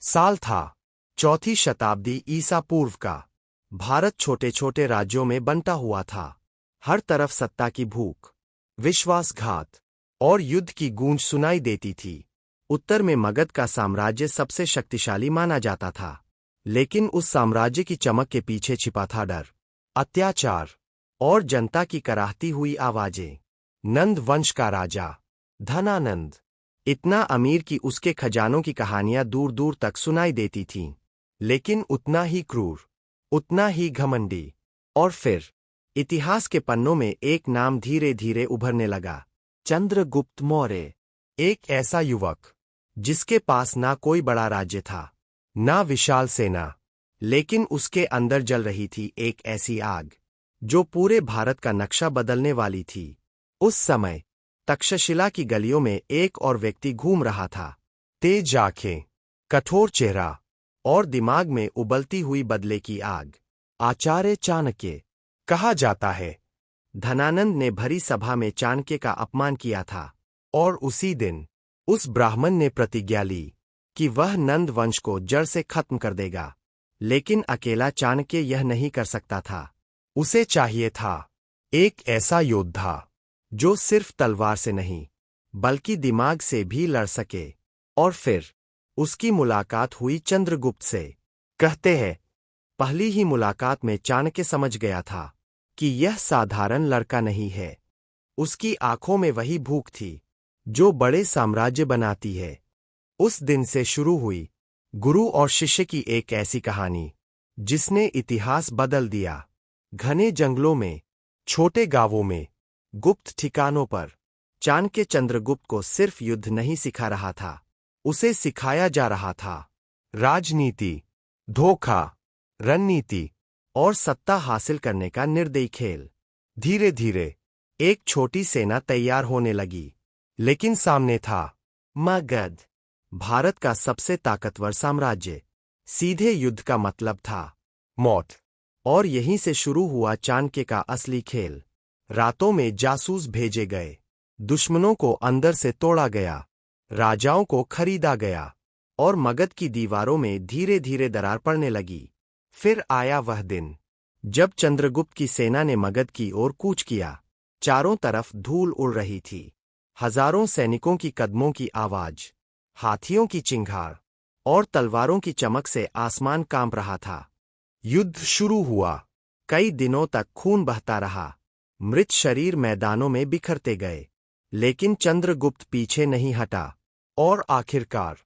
साल था चौथी शताब्दी ईसा पूर्व का। भारत छोटे छोटे राज्यों में बंटा हुआ था। हर तरफ सत्ता की भूख, विश्वासघात और युद्ध की गूंज सुनाई देती थी। उत्तर में मगध का साम्राज्य सबसे शक्तिशाली माना जाता था, लेकिन उस साम्राज्य की चमक के पीछे छिपा था डर, अत्याचार और जनता की कराहती हुई आवाजें। नंद वंश का राजा धनानंद इतना अमीर कि उसके खजानों की कहानियां दूर दूर तक सुनाई देती थीं, लेकिन उतना ही क्रूर, उतना ही घमंडी। और फिर इतिहास के पन्नों में एक नाम धीरे धीरे उभरने लगा, चंद्रगुप्त मौर्य। एक ऐसा युवक जिसके पास ना कोई बड़ा राज्य था, ना विशाल सेना, लेकिन उसके अंदर जल रही थी एक ऐसी आग जो पूरे भारत का नक्शा बदलने वाली थी। उस समय तक्षशिला की गलियों में एक और व्यक्ति घूम रहा था, तेज आंखें, कठोर चेहरा और दिमाग में उबलती हुई बदले की आग। आचार्य चाणक्य कहा जाता है। धनानंद ने भरी सभा में चाणक्य का अपमान किया था, और उसी दिन उस ब्राह्मण ने प्रतिज्ञा ली कि वह नंद वंश को जड़ से खत्म कर देगा। लेकिन अकेला चाणक्य यह नहीं कर सकता था। उसे चाहिए था एक ऐसा योद्धा जो सिर्फ तलवार से नहीं, बल्कि दिमाग से भी लड़ सके। और फिर उसकी मुलाकात हुई चंद्रगुप्त से। कहते हैं, पहली ही मुलाकात में चाणक्य समझ गया था कि यह साधारण लड़का नहीं है। उसकी आंखों में वही भूख थी जो बड़े साम्राज्य बनाती है। उस दिन से शुरू हुई गुरु और शिष्य की एक ऐसी कहानी जिसने इतिहास बदल दिया। घने जंगलों में, छोटे गांवों में, गुप्त ठिकानों पर चाणक्य चंद्रगुप्त को सिर्फ युद्ध नहीं सिखा रहा था, उसे सिखाया जा रहा था राजनीति, धोखा, रणनीति और सत्ता हासिल करने का निर्दयी खेल। धीरे धीरे एक छोटी सेना तैयार होने लगी, लेकिन सामने था मगध, भारत का सबसे ताकतवर साम्राज्य। सीधे युद्ध का मतलब था मौत। और यहीं से शुरू हुआ चाणक्य का असली खेल। रातों में जासूस भेजे गए, दुश्मनों को अंदर से तोड़ा गया, राजाओं को खरीदा गया, और मगध की दीवारों में धीरे धीरे दरार पड़ने लगी। फिर आया वह दिन जब चंद्रगुप्त की सेना ने मगध की ओर कूच किया। चारों तरफ धूल उड़ रही थी, हजारों सैनिकों की कदमों की आवाज, हाथियों की चिंगार और तलवारों की चमक से आसमान कांप रहा था। युद्ध शुरू हुआ। कई दिनों तक खून बहता रहा, मृत शरीर मैदानों में बिखरते गए, लेकिन चंद्रगुप्त पीछे नहीं हटा। और आखिरकार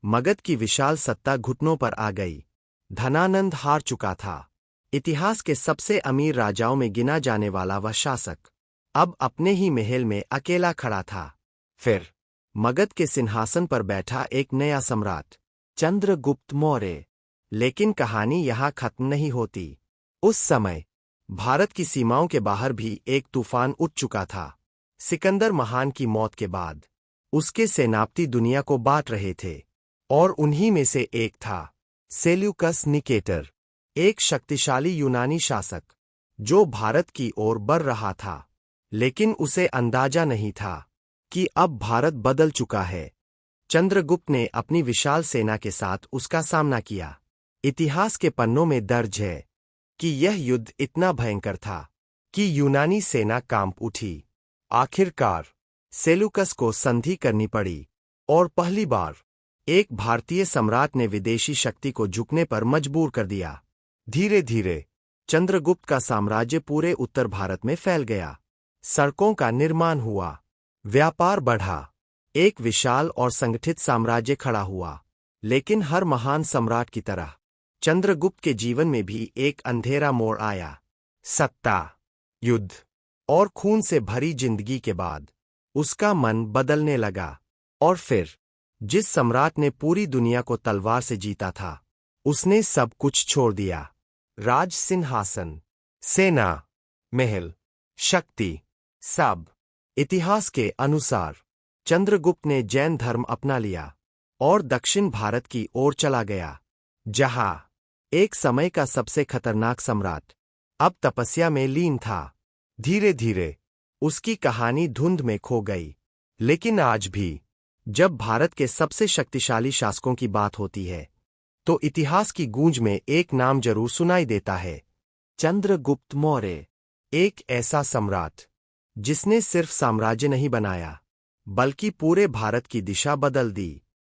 मगध की विशाल सत्ता घुटनों पर आ गई। धनानंद हार चुका था। इतिहास के सबसे अमीर राजाओं में गिना जाने वाला वह शासक अब अपने ही महल में अकेला खड़ा था। फिर मगध के सिंहासन पर बैठा एक नया सम्राट, चंद्रगुप्त मौर्य। लेकिन कहानी यहां खत्म नहीं होती। उस समय भारत की सीमाओं के बाहर भी एक तूफान उठ चुका था। सिकंदर महान की मौत के बाद उसके सेनापति दुनिया को बांट रहे थे, और उन्हीं में से एक था सेल्यूकस निकेटर, एक शक्तिशाली यूनानी शासक जो भारत की ओर बढ़ रहा था। लेकिन उसे अंदाजा नहीं था कि अब भारत बदल चुका है। चंद्रगुप्त ने अपनी विशाल सेना के साथ उसका सामना किया। इतिहास के पन्नों में दर्ज है कि यह युद्ध इतना भयंकर था कि यूनानी सेना कांप उठी। आखिरकार सेल्यूकस को संधि करनी पड़ी, और पहली बार एक भारतीय सम्राट ने विदेशी शक्ति को झुकने पर मजबूर कर दिया। धीरे धीरे चंद्रगुप्त का साम्राज्य पूरे उत्तर भारत में फैल गया। सड़कों का निर्माण हुआ, व्यापार बढ़ा, एक विशाल और संगठित साम्राज्य खड़ा हुआ। लेकिन हर महान सम्राट की तरह चंद्रगुप्त के जीवन में भी एक अंधेरा मोड़ आया। सत्ता, युद्ध और खून से भरी जिंदगी के बाद उसका मन बदलने लगा। और फिर जिस सम्राट ने पूरी दुनिया को तलवार से जीता था, उसने सब कुछ छोड़ दिया। राज सिंहासन, सेना, महल, शक्ति, सब। इतिहास के अनुसार चंद्रगुप्त ने जैन धर्म अपना लिया और दक्षिण भारत की ओर चला गया, जहां एक समय का सबसे खतरनाक सम्राट अब तपस्या में लीन था। धीरे धीरे उसकी कहानी धुंध में खो गई। लेकिन आज भी जब भारत के सबसे शक्तिशाली शासकों की बात होती है, तो इतिहास की गूंज में एक नाम जरूर सुनाई देता है, चंद्रगुप्त मौर्य। एक ऐसा सम्राट जिसने सिर्फ साम्राज्य नहीं बनाया, बल्कि पूरे भारत की दिशा बदल दी।